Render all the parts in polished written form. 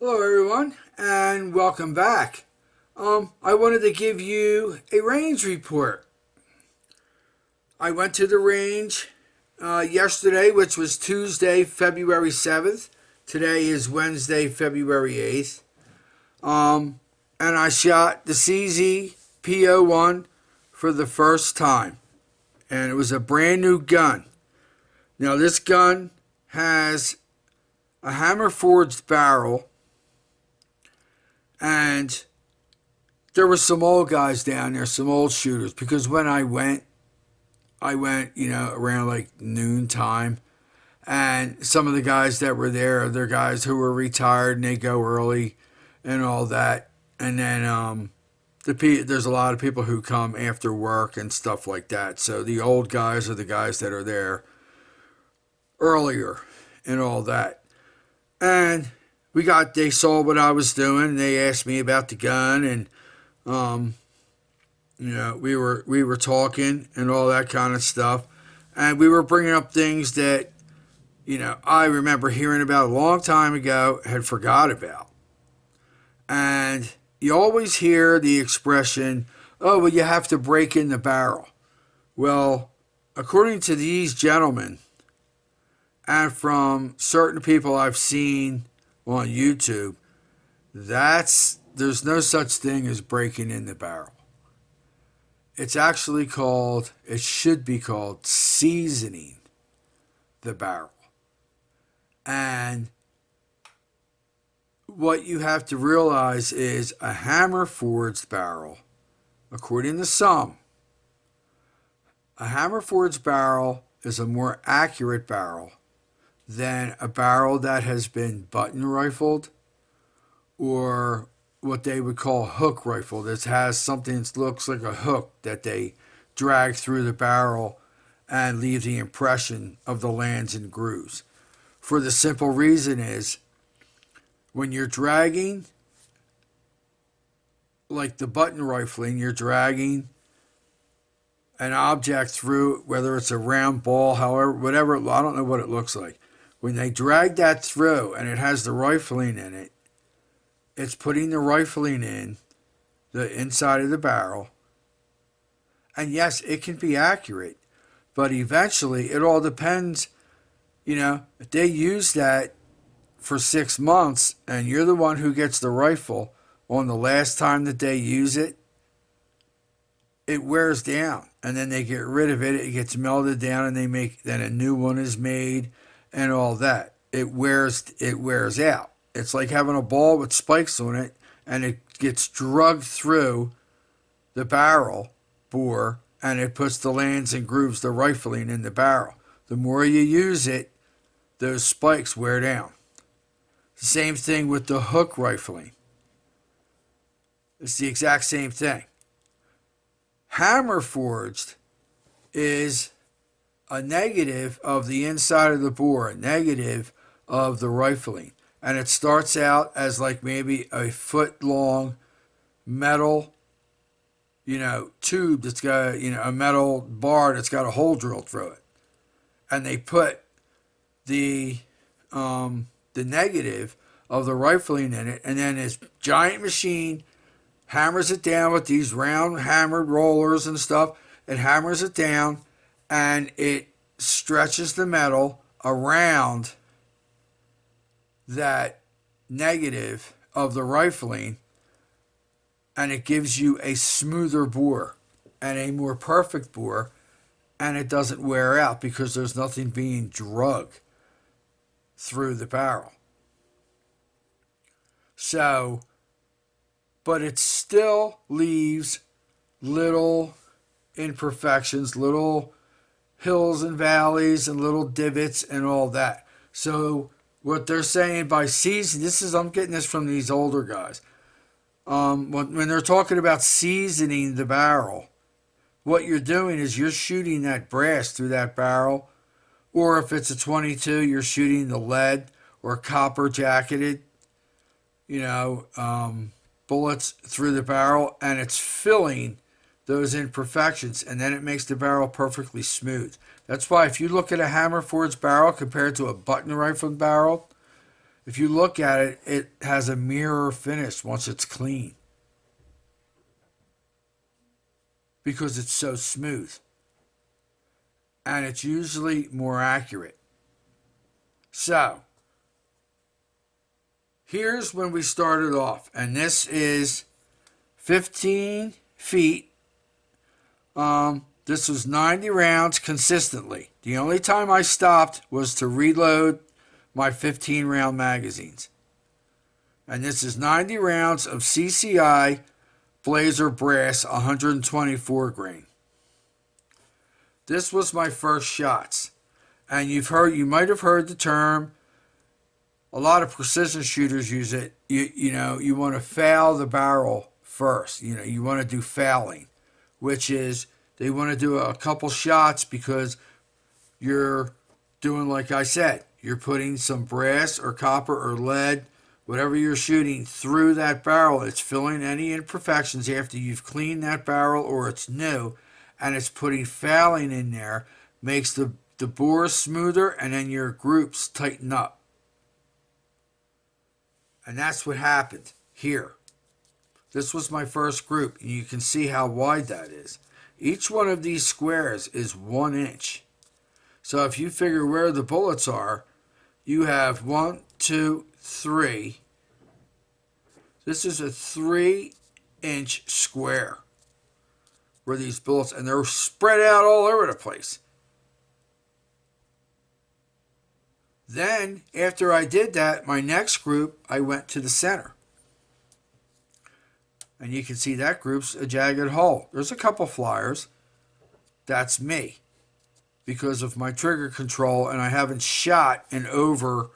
Hello, everyone, and welcome back. I wanted to give you a range report. I went to the range yesterday, which was Tuesday, February 7th. Today is Wednesday, February 8th. And I shot the CZ P01 for the first time. And it was a brand new gun. Now, this gun has a hammer forged barrel, and there were some old guys down there, some old shooters, because when I went, around like noon time, and some of the guys that were there, they're guys who were retired and they go early and all that. And then there's a lot of people who come after work and stuff like that. So the old guys are the guys that are there earlier and all that. And they saw what I was doing, and they asked me about the gun, and we were talking and all that kind of stuff, and we were bringing up things that I remember hearing about a long time ago, had forgot about. And you always hear the expression, "Oh, well, you have to break in the barrel." Well, according to these gentlemen, and from certain people I've seen on YouTube, there's no such thing as breaking in the barrel. It should be called seasoning the barrel. And what you have to realize is a hammer forged barrel, according to some, a hammer forged barrel is a more accurate barrel than a barrel that has been button rifled, or what they would call hook rifle, that has something that looks like a hook that they drag through the barrel and leave the impression of the lands and grooves. For the simple reason is, when you're dragging, like the button rifling, you're dragging an object through, whether it's a round ball, however, whatever, I don't know what it looks like. When they drag that through and it has the rifling in it, it's putting the rifling in the inside of the barrel. And yes, it can be accurate, but eventually it all depends. If they use that for 6 months and you're the one who gets the rifle on the last time that they use it, it wears down, and then they get rid of it. It gets melted down, and then a new one is made, and all that. It wears out. It's like having a ball with spikes on it, and it gets drugged through the barrel bore, and it puts the lands and grooves, the rifling in the barrel. The more you use it, those spikes wear down. Same thing with the hook rifling. It's the exact same thing. Hammer forged is a negative of the inside of the bore, a negative of the rifling. And it starts out as like maybe a foot long metal, tube that's got, a metal bar that's got a hole drilled through it. And they put the negative of the rifling in it, and then this giant machine hammers it down with these round hammered rollers and stuff. It hammers it down, and it stretches the metal around that negative of the rifling, and it gives you a smoother bore and a more perfect bore, and it doesn't wear out because there's nothing being drugged through the barrel. So, but it still leaves little imperfections, little hills and valleys and little divots and all that. So what they're saying by seasoning, I'm getting this from these older guys. When they're talking about seasoning the barrel, what you're doing is you're shooting that brass through that barrel, or if it's a 22, you're shooting the lead or copper jacketed, bullets through the barrel, and it's filling those imperfections, and then it makes the barrel perfectly smooth. That's why if you look at a hammer forged barrel compared to a button rifle barrel, If you look at it, it has a mirror finish once it's clean because it's so smooth. And it's usually more accurate. So, here's when we started off. And this is 15 feet. This was 90 rounds consistently. The only time I stopped was to reload my 15 round magazines. And this is 90 rounds of CCI Blazer Brass 124 grain. This was my first shots. And you might have heard the term, a lot of precision shooters use it. You want to foul the barrel first. You want to do fouling, which is they want to do a couple shots because you're doing, like I said, you're putting some brass or copper or lead, whatever you're shooting, through that barrel. It's filling any imperfections after you've cleaned that barrel or it's new, and it's putting fouling in there, makes the bore smoother, and then your groups tighten up. And that's what happened here. This was my first group, and you can see how wide that is. Each one of these squares is 1 inch. So if you figure where the bullets are, you have 1, 2, 3. This is a 3-inch square where these bullets, and they're spread out all over the place. Then, after I did that, my next group, I went to the center. And you can see that group's a jagged hole. There's a couple flyers. That's me because of my trigger control, and I haven't shot in over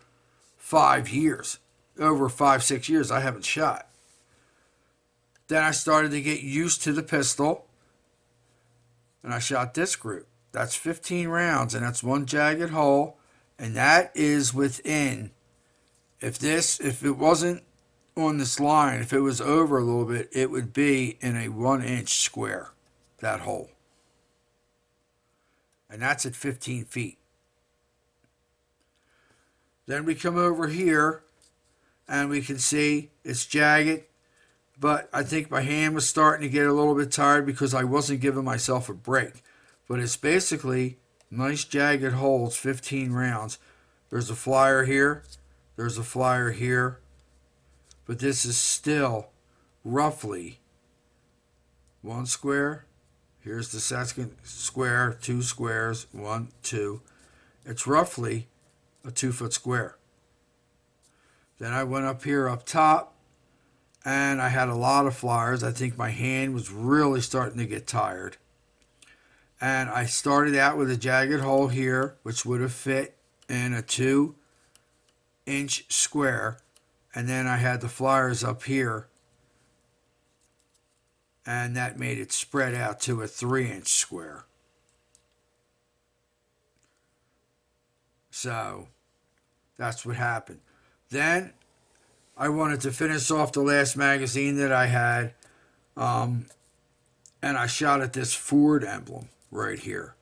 5 years. Over 5, 6 years, I haven't shot. Then I started to get used to the pistol, and I shot this group. That's 15 rounds, and that's 1 jagged hole, and that is within, if it wasn't on this line, if it was over a little bit, it would be in a 1-inch square, that hole. And that's at 15 feet. Then we come over here, and we can see it's jagged, but I think my hand was starting to get a little bit tired because I wasn't giving myself a break. But it's basically nice jagged holes, 15 rounds. There's a flyer here. There's a flyer here. But this is still roughly 1 square. Here's the second square, 2 squares, 1, 2. It's roughly a 2-foot square. Then I went up here up top, and I had a lot of flyers. I think my hand was really starting to get tired. And I started out with a jagged hole here, which would have fit in a 2-inch square. And then I had the flyers up here, and that made it spread out to a 3-inch square. So that's what happened. Then I wanted to finish off the last magazine that I had, and I shot at this Ford emblem right here.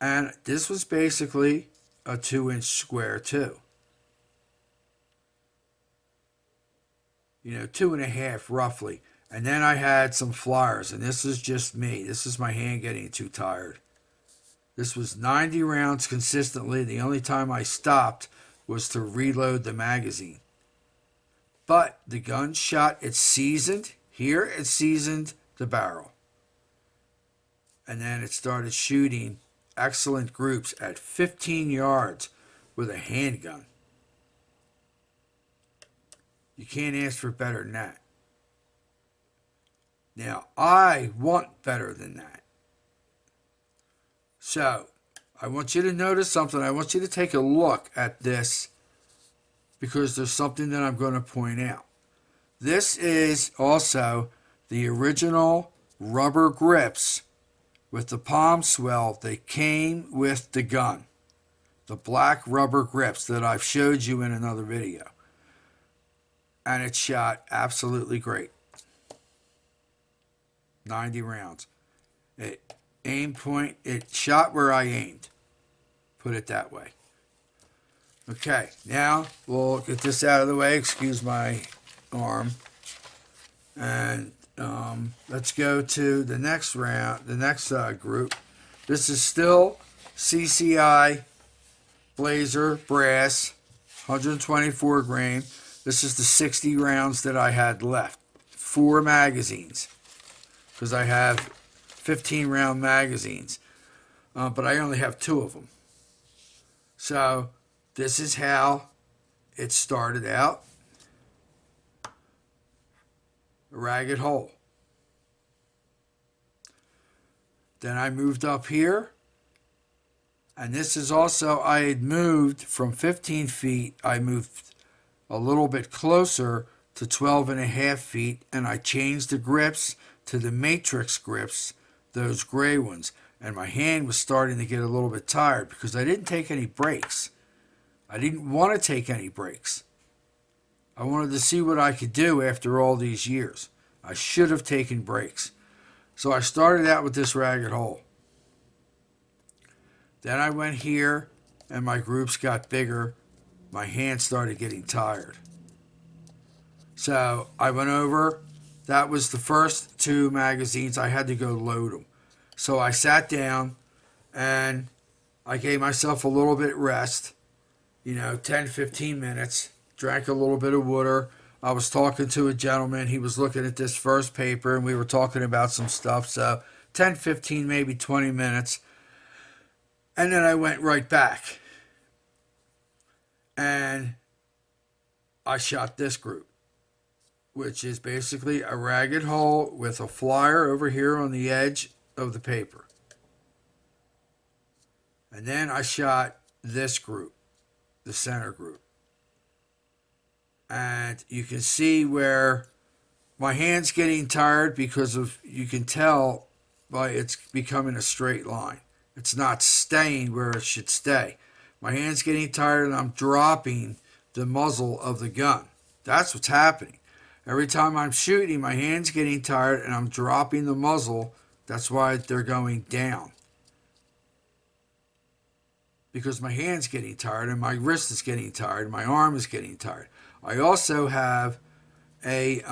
And this was basically a 2-inch square too. 2.5 roughly. And then I had some flyers, and this is just me. This is my hand getting too tired. This was 90 rounds consistently. The only time I stopped was to reload the magazine. But the gun shot, it's seasoned. Here it seasoned the barrel. And then it started shooting excellent groups at 15 yards with a handgun. You can't ask for better than that. Now, I want better than that. So, I want you to notice something. I want you to take a look at this because there's something that I'm going to point out. This is also the original rubber grips with the palm swell that came with the gun. The black rubber grips that I've showed you in another video. And it shot absolutely great. 90 rounds. It shot where I aimed. Put it that way. Okay, now we'll get this out of the way. Excuse my arm. And let's go to the next round, the next group. This is still CCI Blazer Brass, 124 grain. This is the 60 rounds that I had left. 4 magazines, because I have 15 round magazines, but I only have 2 of them. So this is how it started out. A ragged hole. Then I moved up here, and this is also, I had moved from 15 feet, I moved a little bit closer to 12 and a half feet, and I changed the grips to the matrix grips, those gray ones, and my hand was starting to get a little bit tired because I didn't take any breaks. I didn't want to take any breaks. I wanted to see what I could do after all these years. I should have taken breaks. So I started out with this ragged hole. Then I went here, and my groups got bigger. My hands started getting tired. So I went over. That was the first 2 magazines. I had to go load them. So I sat down, and I gave myself a little bit rest, 10, 15 minutes, drank a little bit of water. I was talking to a gentleman. He was looking at this first paper, and we were talking about some stuff. So 10, 15, maybe 20 minutes. And then I went right back. And I shot this group, which is basically a ragged hole with a flyer over here on the edge of the paper. And then I shot this group, the center group. And you can see where my hand's getting tired because of, you can tell by it's becoming a straight line. It's not staying where it should stay. My hand's getting tired and I'm dropping the muzzle of the gun. That's what's happening. Every time I'm shooting, my hand's getting tired and I'm dropping the muzzle. That's why they're going down. Because my hand's getting tired and my wrist is getting tired and my arm is getting tired. I also have a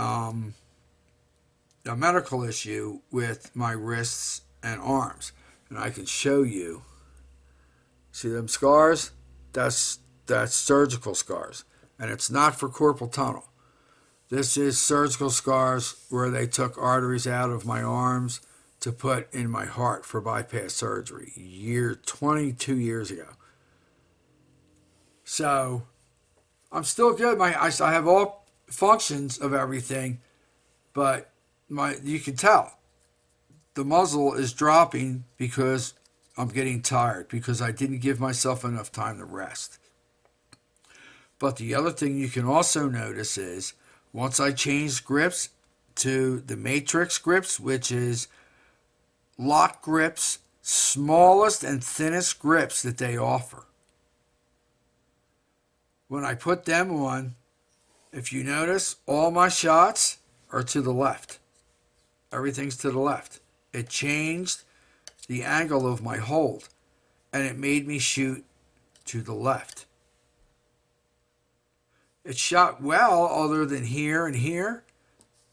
medical issue with my wrists and arms. And I can show you. See them scars? That's surgical scars. And it's not for carpal tunnel. This is surgical scars where they took arteries out of my arms to put in my heart for bypass surgery 22 years ago. So I'm still good. I have all functions of everything, but you can tell the muzzle is dropping because I'm getting tired, because I didn't give myself enough time to rest. But the other thing you can also notice is once I changed grips to the matrix grips, which is lock grips, smallest and thinnest grips that they offer. When I put them on, if you notice, all my shots are to the left. Everything's to the left. It changed the angle of my hold, and it made me shoot to the left. It shot well, other than here and here.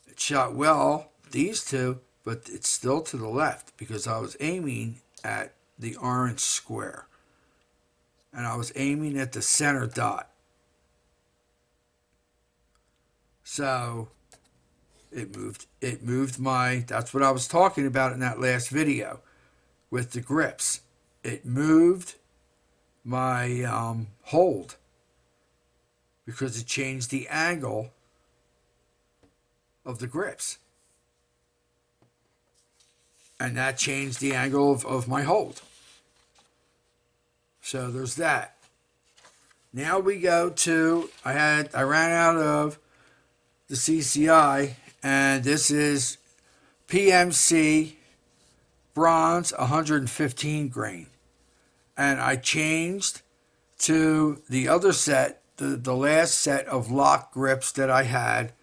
It shot well, these two, but it's still to the left because I was aiming at the orange square. And I was aiming at the center dot. So it moved my, that's what I was talking about in that last video with the grips. It moved my hold because it changed the angle of the grips. And that changed the angle of my hold. So there's that. Now we go to, I ran out of the CCI, and this is PMC bronze 115 grain. And I changed to the other set, the last set of lock grips that I had,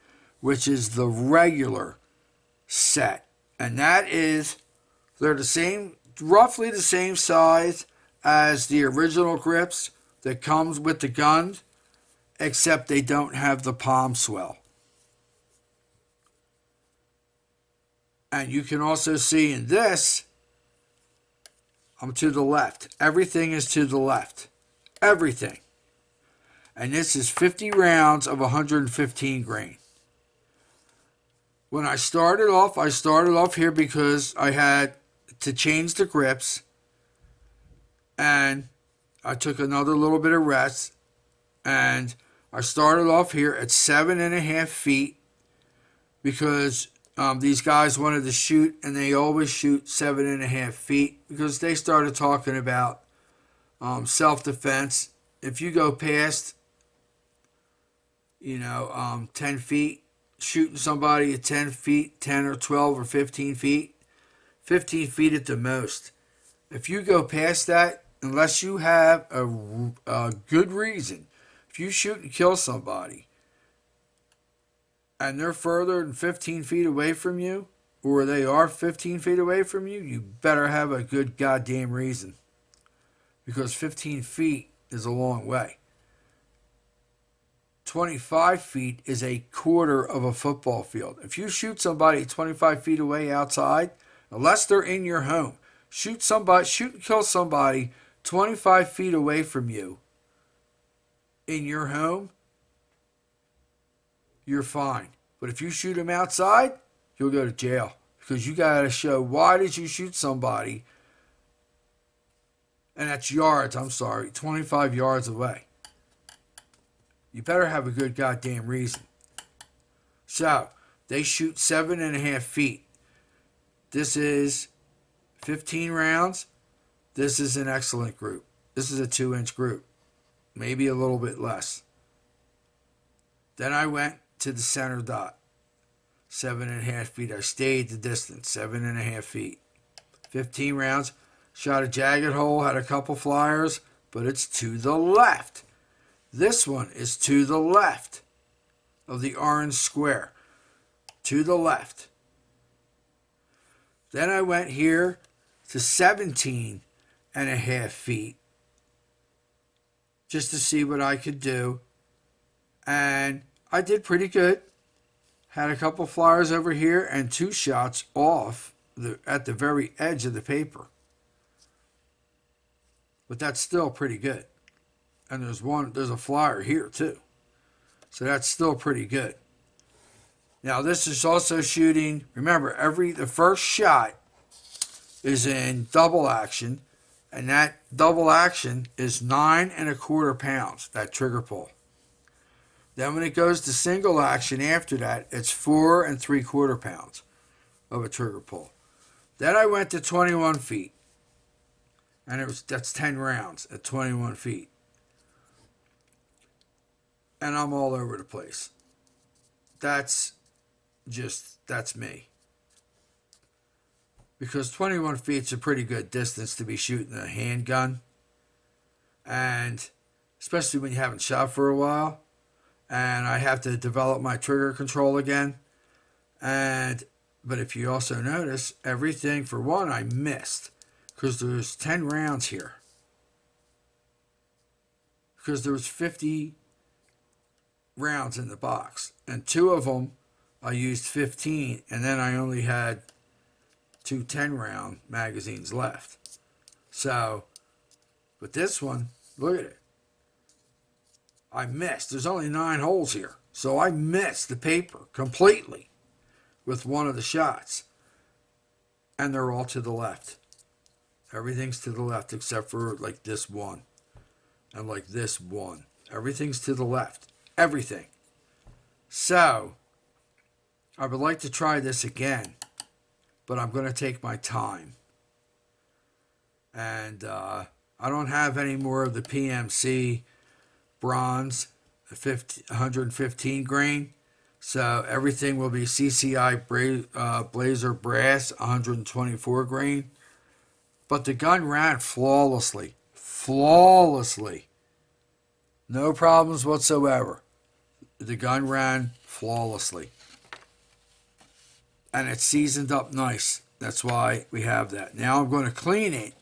which is the regular set. And that is, they're the same, roughly the same size as the original grips. that comes with the gun, except they don't have the palm swell. And you can also see in this, I'm to the left. Everything is to the left. Everything. And this is 50 rounds of 115 grain. When I started off here because I had to change the grips. And I took another little bit of rest. And I started off here at 7.5 feet because these guys wanted to shoot, and they always shoot 7.5 feet because they started talking about self-defense. If you go past, 10 feet, shooting somebody at 10 feet, 10 or 12 or 15 feet, 15 feet at the most. If you go past that, unless you have a good reason, if you shoot and kill somebody, and they're further than 15 feet away from you, or they are 15 feet away from you, you better have a good goddamn reason. Because 15 feet is a long way. 25 feet is a quarter of a football field. If you shoot somebody 25 feet away outside, unless they're in your home, shoot and kill somebody 25 feet away from you in your home, you're fine. But if you shoot them outside, you'll go to jail. Because you got to show, why did you shoot somebody? And that's yards, 25 yards away. You better have a good goddamn reason. So, they shoot 7.5 feet. This is 15 rounds. This is an excellent group. This is a 2-inch group. Maybe a little bit less. Then I went to the center dot. 7.5 feet. I stayed the distance. 7.5 feet. 15 rounds. Shot a jagged hole. Had a couple flyers. But it's to the left. This one is to the left of the orange square. To the left. Then I went here to 17.5 feet. Just to see what I could do. And I did pretty good. Had a couple flyers over here and 2 shots off at the very edge of the paper. But that's still pretty good. And there's a flyer here too. So that's still pretty good. Now this is also shooting, remember, the first shot is in double action. And that double action is 9.25 pounds, that trigger pull. Then when it goes to single action after that, it's 4.75 pounds of a trigger pull. Then I went to 21 feet. And that's 10 rounds at 21 feet. And I'm all over the place. That's me. Because 21 feet is a pretty good distance to be shooting a handgun. And especially when you haven't shot for a while. And I have to develop my trigger control again. But if you also notice, everything, for one, I missed. Because there's 10 rounds here. Because there was 50 rounds in the box. And 2 of them, I used 15. And then I only had 2 10-round magazines left. So, but this one, look at it. I missed. There's only 9 holes here. So I missed the paper completely with one of the shots. And they're all to the left. Everything's to the left except for like this one. And like this one. Everything's to the left. Everything. So, I would like to try this again. But I'm going to take my time. And I don't have any more of the PMC bronze, 115 grain. So everything will be CCI Blazer brass, 124 grain. But the gun ran flawlessly. Flawlessly. No problems whatsoever. The gun ran flawlessly. And it's seasoned up nice. That's why we have that. Now I'm going to clean it.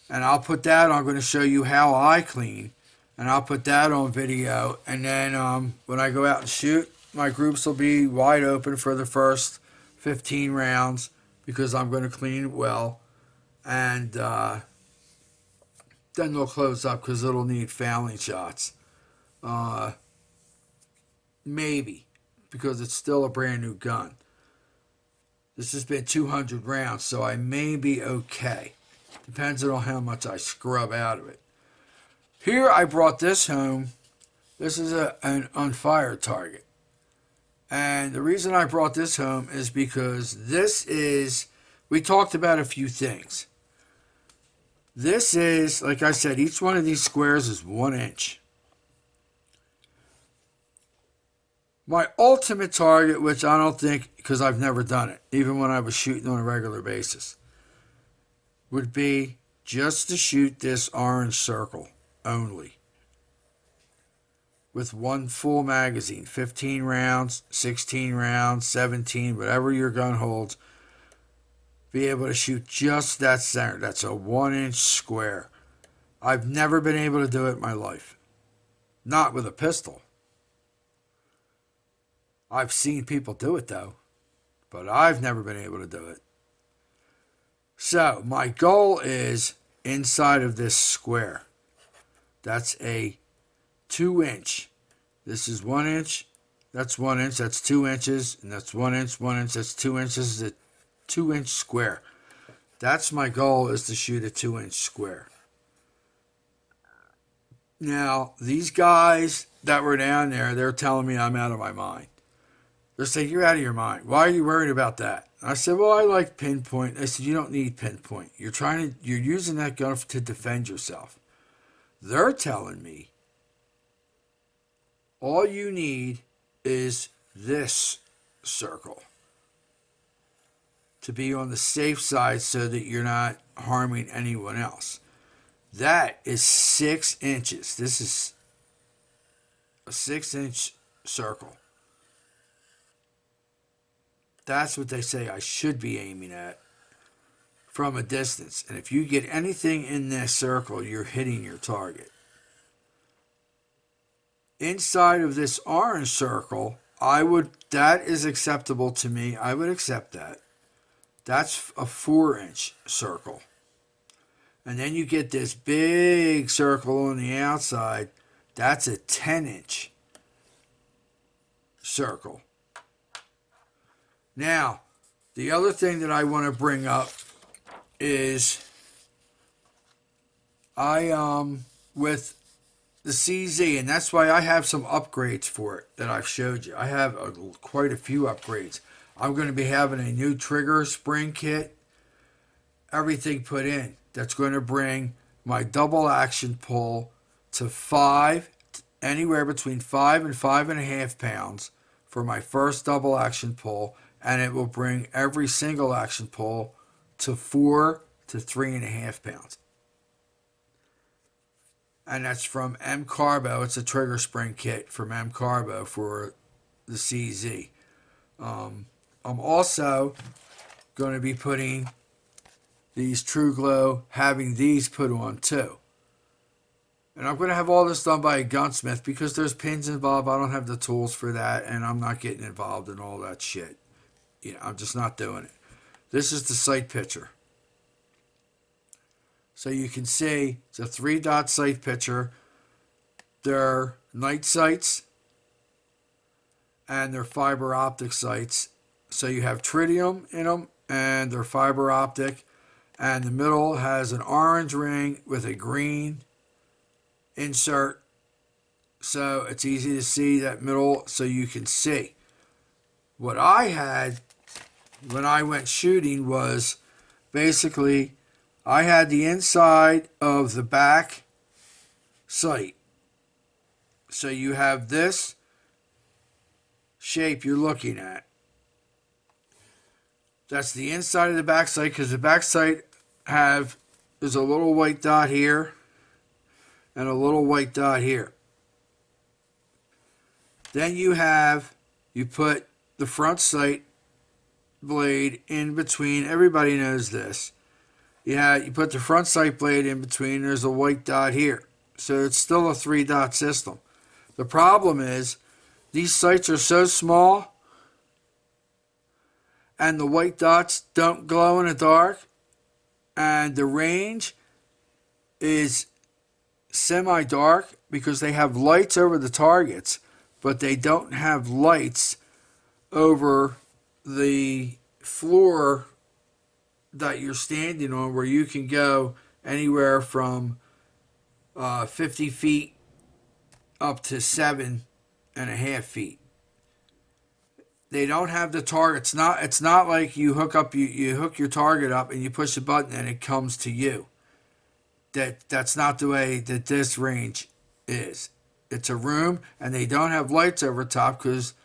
And I'll put that, I'm going to show you how I clean. and I'll put that on video. And then when I go out and shoot, my groups will be wide open for the first 15 rounds because I'm going to clean it well. And then they'll close up because it'll need fouling shots. Maybe, because it's still a brand new gun. This has been 200 rounds, so I may be okay. Depends on how much I scrub out of it. Here I brought this home. This is an unfired target. And the reason I brought this home is because this is, we talked about a few things. This is, like I said, each one of these squares is 1 inch. My ultimate target, which I don't think, because I've never done it, even when I was shooting on a regular basis, would be just to shoot this orange circle only. With one full magazine, 15 rounds, 16 rounds, 17, whatever your gun holds, be able to shoot just that center. That's a 1 inch square. I've never been able to do it in my life. Not with a pistol. I've seen people do it though, but I've never been able to do it. So my goal is inside of this square. That's a 2 inch. This is 1 inch. That's 1 inch. That's 2 inches. And that's 1 inch, 1 inch. That's 2 inches. It's a 2 inch square. That's my goal, is to shoot a 2 inch square. Now, these guys that were down there, they're telling me I'm out of my mind. They're saying, you're out of your mind. Why are you worried about that? I said, well, I like pinpoint. They said, you don't need pinpoint. You're using that gun to defend yourself. They're telling me all you need is this circle to be on the safe side so that you're not harming anyone else. That is 6 inches. This is a 6 inch circle. That's what they say I should be aiming at from a distance. And if you get anything in this circle, you're hitting your target. Inside of this orange circle, that is acceptable to me. I would accept that. That's a 4 inch circle. And then you get this big circle on the outside. That's a 10 inch circle. Now, the other thing that I want to bring up is with the CZ, and that's why I have some upgrades for it that I've showed you. I have quite a few upgrades. I'm going to be having a new trigger spring kit, everything put in. That's going to bring my double action pull to anywhere between 5 and 5.5 pounds for my first double action pull. And it will bring every single action pull to 4 to 3.5 pounds. And that's from M Carbo. It's a trigger spring kit from M Carbo for the CZ. I'm also going to be putting these True Glow, having these put on too. And I'm going to have all this done by a gunsmith because there's pins involved. I don't have the tools for that, and I'm not getting involved in all that shit. I'm just not doing it. This is the sight picture. So you can see it's a 3-dot sight picture. They're night sights and they're fiber optic sights. So you have tritium in them and they're fiber optic. And the middle has an orange ring with a green insert. So it's easy to see that middle so you can see. What I had when I went shooting was basically I had the inside of the back sight. So you have this shape you're looking at. That's the inside of the back sight, because the back sight there's a little white dot here and a little white dot here. Then you put the front sight blade in between. Everybody knows this. You put the front sight blade in between. There's a white dot here. So it's still a 3-dot system. The problem is these sights are so small and the white dots don't glow in the dark, and the range is semi-dark because they have lights over the targets, but they don't have lights over the floor that you're standing on, where you can go anywhere from 50 feet up to 7.5 feet. They don't have the target. It's not like you hook your target up and you push a button and it comes to you. That's not the way that this range is. It's a room, and they don't have lights over top because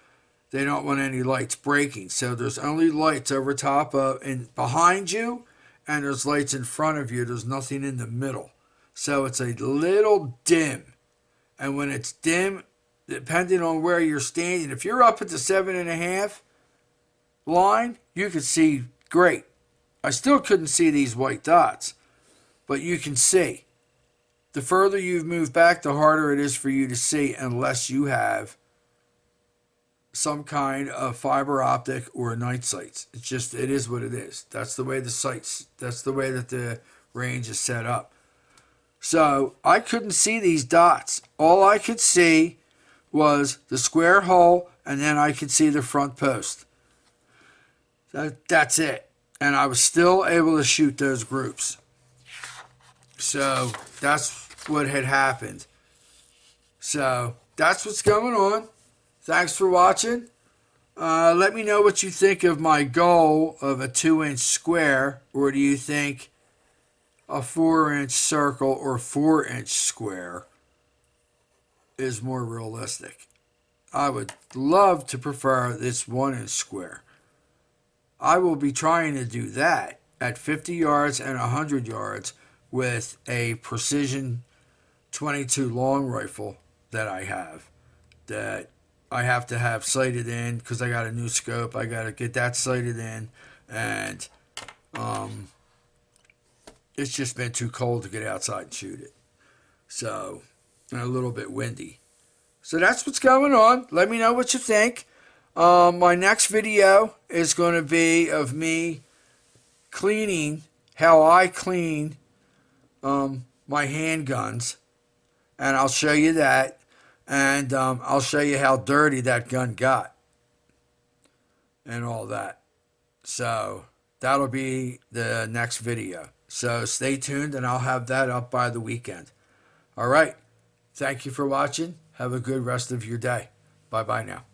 they don't want any lights breaking. So there's only lights over top of and behind you, and there's lights in front of you. There's nothing in the middle. So it's a little dim. And when it's dim, depending on where you're standing, if you're up at the 7.5 line, you can see great. I still couldn't see these white dots, but you can see. The further you've moved back, the harder it is for you to see, unless you have some kind of fiber optic or night sights. It is what it is. That's the way that's the way that the range is set up. So I couldn't see these dots. All I could see was the square hole, and then I could see the front post. That's it. And I was still able to shoot those groups. So that's what had happened. So that's what's going on. Thanks for watching. Let me know what you think of my goal of a 2-inch square, or do you think a 4-inch circle or 4-inch square is more realistic? I would love to prefer this 1-inch square. I will be trying to do that at 50 yards and 100 yards with a precision 22 long rifle that I have, that I have to have sighted in because I got a new scope. I got to get that sighted in, and it's just been too cold to get outside and shoot it. So, and a little bit windy. So that's what's going on. Let me know what you think. My next video is going to be of me cleaning, how I clean my handguns, and I'll show you that, and I'll show you how dirty that gun got and all that. So that'll be the next video. So stay tuned, and I'll have that up by the weekend. All right. Thank you for watching. Have a good rest of your day. Bye-bye now.